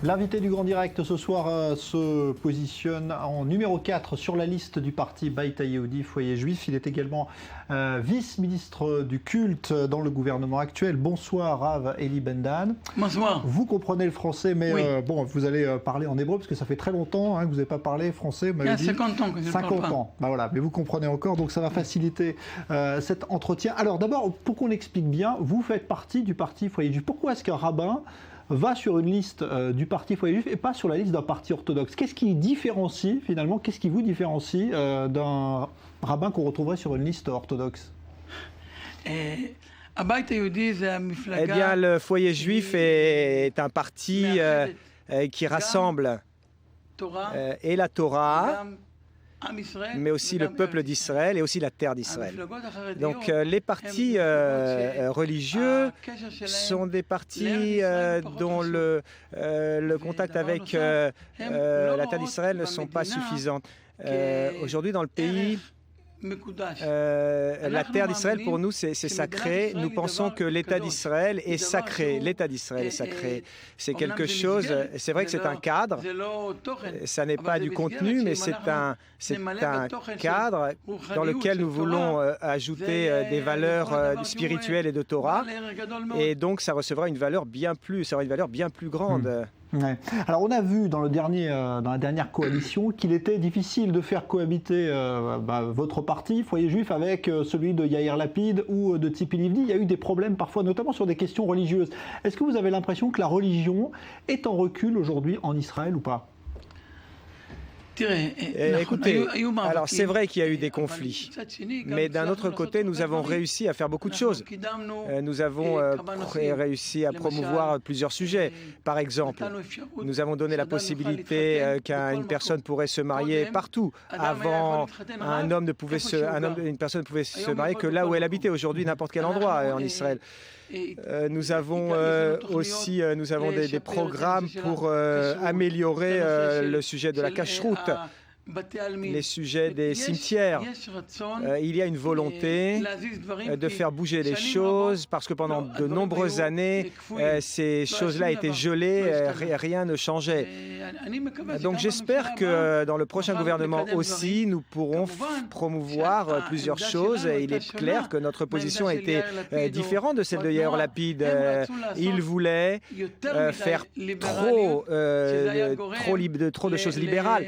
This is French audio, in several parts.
L'invité du Grand Direct ce soir se positionne en numéro 4 sur la liste du parti Bayt Yehoudi, Foyer Juif. Il est également vice-ministre du culte dans le gouvernement actuel. Bonsoir Rav Eli Ben-Dan. Bonsoir. Vous comprenez le français, mais oui. Vous allez parler en hébreu parce que ça fait très longtemps que vous n'avez pas parlé français. Il y a 50 ans que je ne parle pas. 50 ans, voilà, mais vous comprenez encore, donc ça va faciliter cet entretien. Alors d'abord, pour qu'on explique bien, vous faites partie du parti Foyer Juif. Pourquoi est-ce qu'un rabbin va sur une liste du parti Foyer Juif et pas sur la liste d'un parti orthodoxe? Qu'est-ce qui différencie finalement, qu'est-ce qui vous différencie d'un rabbin qu'on retrouverait sur une liste orthodoxe? Eh bien, le Foyer Juif est un parti qui rassemble et la Torah, mais aussi le peuple d'Israël et aussi la terre d'Israël. Donc les partis religieux sont des partis dont le contact avec la terre d'Israël ne sont pas suffisants. Aujourd'hui dans le pays, la terre d'Israël pour nous c'est sacré. Nous pensons que l'État d'Israël est sacré. L'État d'Israël est sacré. C'est quelque chose, c'est vrai que c'est un cadre, ça n'est pas du contenu, mais c'est un cadre dans lequel nous voulons ajouter des valeurs spirituelles et de Torah, et donc ça recevra une valeur bien plus grande. Ouais. Alors on a vu dans la dernière coalition qu'il était difficile de faire cohabiter votre parti, Foyer Juif, avec celui de Yair Lapid ou de Tzipi Livni. Il y a eu des problèmes parfois, notamment sur des questions religieuses. Est-ce que vous avez l'impression que la religion est en recul aujourd'hui en Israël ou pas? Écoutez, alors c'est vrai qu'il y a eu des conflits, mais d'un autre côté, nous avons réussi à faire beaucoup de choses. Nous avons réussi à promouvoir plusieurs sujets. Par exemple, nous avons donné la possibilité qu'une personne pourrait se marier partout. Avant, une personne ne pouvait se marier que là où elle habitait. Aujourd'hui, n'importe quel endroit en Israël. Nous avons aussi des programmes pour améliorer le sujet de la cacheroute, les sujets des cimetières. Il y a une volonté de faire bouger les choses parce que pendant de nombreuses années, ces choses-là étaient gelées, rien ne changeait. Donc j'espère que dans le prochain gouvernement aussi, nous pourrons promouvoir plusieurs choses. Et il est clair que notre position était différente de celle de Yair Lapid. Il voulait faire trop de choses libérales,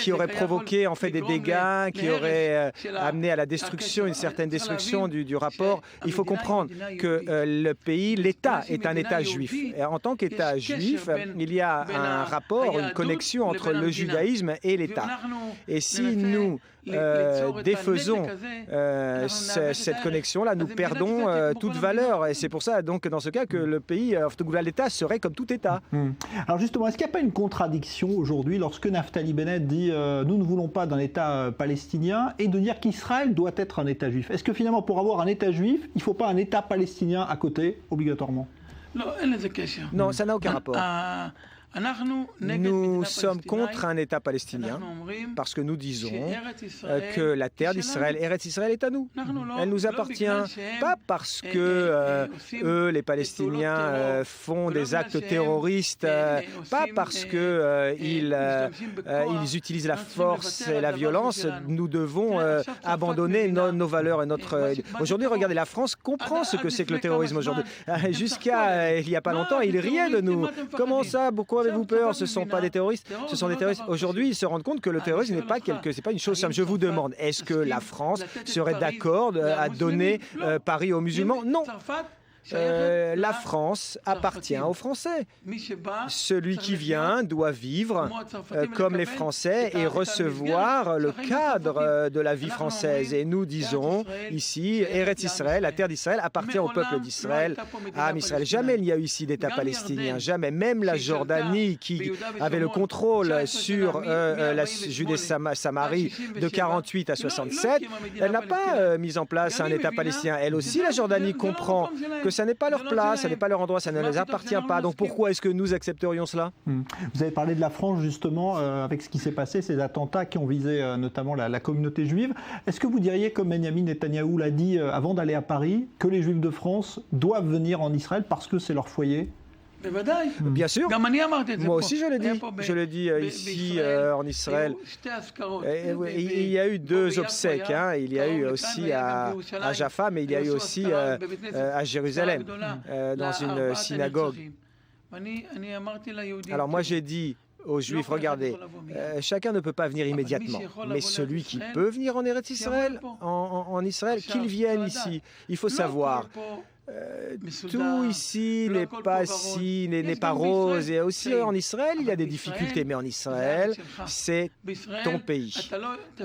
qui aurait provoqué en fait des dégâts, qui aurait amené à la destruction, une certaine destruction du rapport. Il faut comprendre que le pays, l'État est un État juif. Et en tant qu'État juif, il y a un rapport, une connexion entre le judaïsme et l'État. Et si nous défaisons cette connexion-là, nous perdons toute valeur. Et c'est pour ça, donc, dans ce cas, que le pays, l'État serait comme tout État. Alors justement, est-ce qu'il n'y a pas une contradiction aujourd'hui lorsque Naftali Bennett dit nous ne voulons pas d'un État palestinien et de dire qu'Israël doit être un État juif? Est-ce que finalement, pour avoir un État juif, il ne faut pas un État palestinien à côté, obligatoirement? Non, ça n'a aucun rapport. Nous sommes contre un État palestinien parce que nous disons que la terre d'Israël, Eretz Israël, est à nous. Elle nous appartient, pas parce que eux, les Palestiniens, font des actes terroristes, pas parce qu'ils utilisent la force et la violence. Nous devons abandonner nos valeurs et notre... Aujourd'hui, regardez, la France comprend ce que c'est que le terrorisme aujourd'hui. Jusqu'à il n'y a pas longtemps, ils riaient de nous. Comment ça? Pourquoi avez-vous peur? Ce ne sont pas des terroristes, ce sont des terroristes. Aujourd'hui, ils se rendent compte que le terrorisme n'est pas c'est pas une chose simple. Je vous demande, est-ce que la France serait d'accord à donner Paris aux musulmans? Non. La France appartient aux Français. Celui qui vient doit vivre comme les Français et recevoir le cadre de la vie française. Et nous disons ici, Eretz Israël, la terre d'Israël, appartient au peuple d'Israël, à Israël. Jamais il n'y a eu ici d'État palestinien. Jamais. Même la Jordanie, qui avait le contrôle sur la Judée-Samarie de 48 à 67, elle n'a pas mis en place un État palestinien. Elle aussi, la Jordanie, comprend que ça n'est pas leur place, ça n'est pas leur endroit, ça ne les appartient pas. Donc pourquoi est-ce que nous accepterions cela? Vous avez parlé de la France justement, avec ce qui s'est passé, ces attentats qui ont visé notamment la communauté juive. Est-ce que vous diriez, comme Benyamin Netanyahou l'a dit avant d'aller à Paris, que les Juifs de France doivent venir en Israël parce que c'est leur foyer? Bien sûr, moi aussi je l'ai dit. Je le dis ici en Israël. Il y a eu 2 obsèques. Il y a eu aussi à Jaffa, mais il y a eu aussi à Jérusalem, dans une synagogue. Alors moi j'ai dit aux Juifs, regardez, chacun ne peut pas venir immédiatement, mais celui qui peut venir en Eretz Israël, en Israël, qu'il vienne ici. Il faut savoir, tout ici n'est pas rose, et aussi en Israël il y a des difficultés, mais en Israël c'est ton pays.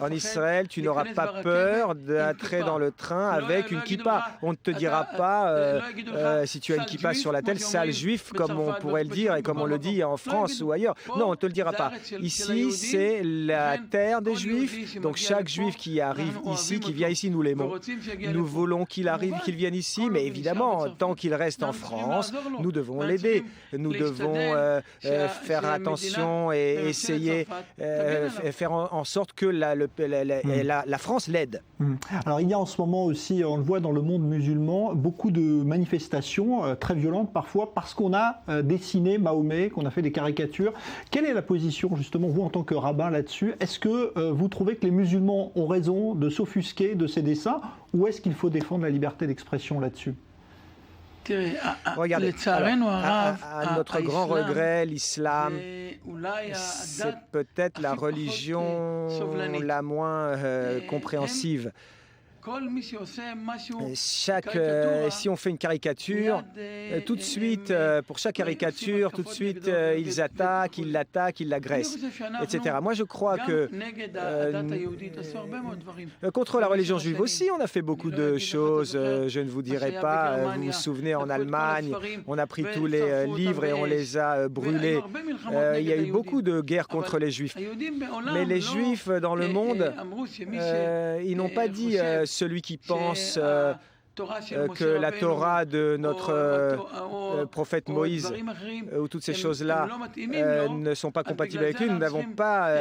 En Israël tu n'auras pas peur d'entrer dans le train avec une kippa. On ne te dira pas si tu as une kippa sur la tête, sale juif, comme on pourrait le dire et comme on le dit en France ou ailleurs. Non, on ne te le dira pas. Ici c'est la terre des juifs, donc chaque juif qui arrive ici, qui vient ici, nous l'aimons. Nous voulons qu'il arrive, qu'il vienne ici, mais évidemment, tant qu'il reste en France, nous devons l'aider. Nous devons faire attention et essayer faire en sorte que la France l'aide. Alors il y a en ce moment aussi, on le voit dans le monde musulman, beaucoup de manifestations très violentes parfois parce qu'on a dessiné Mahomet, qu'on a fait des caricatures. Quelle est la position justement, vous en tant que rabbin là-dessus? Est-ce que vous trouvez que les musulmans ont raison de s'offusquer de ces dessins ou est-ce qu'il faut défendre la liberté d'expression là-dessus? Regardez, à notre grand regret, l'islam, c'est peut-être la religion la moins compréhensive. Si on fait une caricature, tout de suite, pour chaque caricature, tout de suite, ils attaquent, ils l'attaquent, ils l'agressent, etc. Moi, je crois que contre la religion juive aussi, on a fait beaucoup de choses. Je ne vous dirai pas, vous vous souvenez, en Allemagne, on a pris tous les livres et on les a brûlés. Il y a eu beaucoup de guerres contre les juifs. Mais les juifs dans le monde, ils n'ont pas dit celui qui pense que la Torah de notre prophète Moïse ou toutes ces choses-là ne sont pas compatibles avec lui. Nous n'avons pas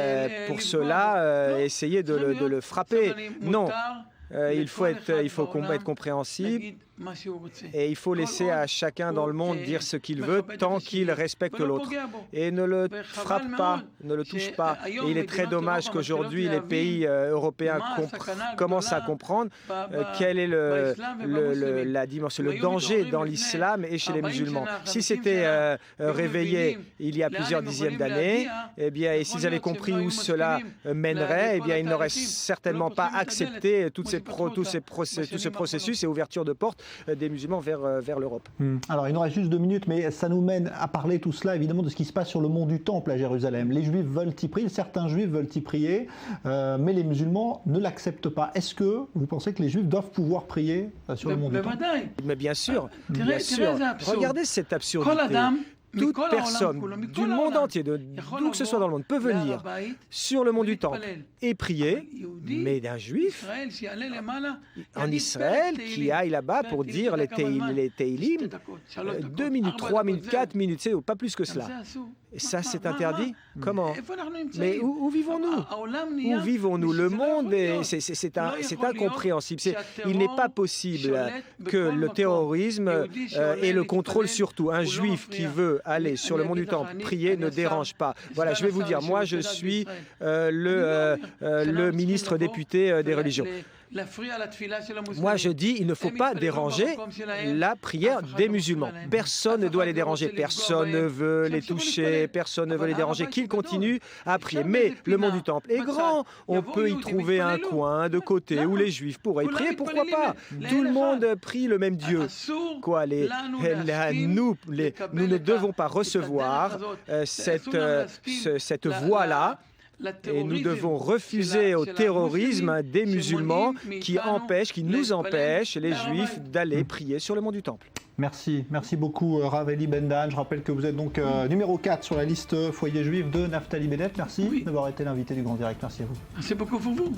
pour cela essayé de le frapper. Non. Il faut être compréhensible et il faut laisser à chacun dans le monde dire ce qu'il veut tant qu'il respecte l'autre. Et ne le frappe pas, ne le touche pas. Et il est très dommage qu'aujourd'hui les pays européens commencent à comprendre quel est la dimension, le danger dans l'islam et chez les musulmans. Si c'était réveillé il y a plusieurs dizaines d'années, eh bien, et s'ils avaient compris où cela mènerait, eh bien, ils n'auraient certainement pas accepté tout ce processus et ouverture de portes des musulmans vers l'Europe. Alors, il nous reste juste 2 minutes, mais ça nous mène à parler tout cela, évidemment, de ce qui se passe sur le mont du Temple à Jérusalem. Les Juifs veulent y prier, certains Juifs veulent y prier, mais les musulmans ne l'acceptent pas. Est-ce que vous pensez que les Juifs doivent pouvoir prier sur le mont du Temple? Mais bien sûr, bien sûr. Regardez cette absurdité. Toute personne du monde entier, d'où que ce soit dans le monde, peut venir sur le mont du Temple et prier, mais d'un juif en Israël qui aille là-bas pour dire les Teilim, 2 minutes, 3 minutes, 4 minutes, c'est pas plus que cela. Et ça, c'est interdit? Comment? Mais où vivons-nous? Où vivons-nous? Le monde, c'est incompréhensible. Il n'est pas possible que le terrorisme ait le contrôle sur tout. Un juif qui veut aller sur le mont du Temple prier ne dérange pas. Voilà, je vais vous dire, moi je suis le ministre député des religions. Moi, je dis, il ne faut pas déranger la prière des musulmans. Personne ne doit les déranger, personne ne veut les toucher, personne ne veut les déranger, qu'ils continuent à prier. Mais le mont du Temple est grand, on peut y trouver un coin de côté où les Juifs pourraient y prier, pourquoi pas? Tout le monde prie le même Dieu. Quoi, nous ne devons pas recevoir cette voie-là. Et nous devons refuser au terrorisme des musulmans qui nous empêchent, les Juifs, d'aller prier sur le mont du Temple. Merci beaucoup Rav Eli Ben-Dan. Je rappelle que vous êtes donc numéro 4 sur la liste foyer juif de Naftali Bennett. Merci d'avoir été l'invité du Grand Direct. Merci à vous. Merci beaucoup pour vous.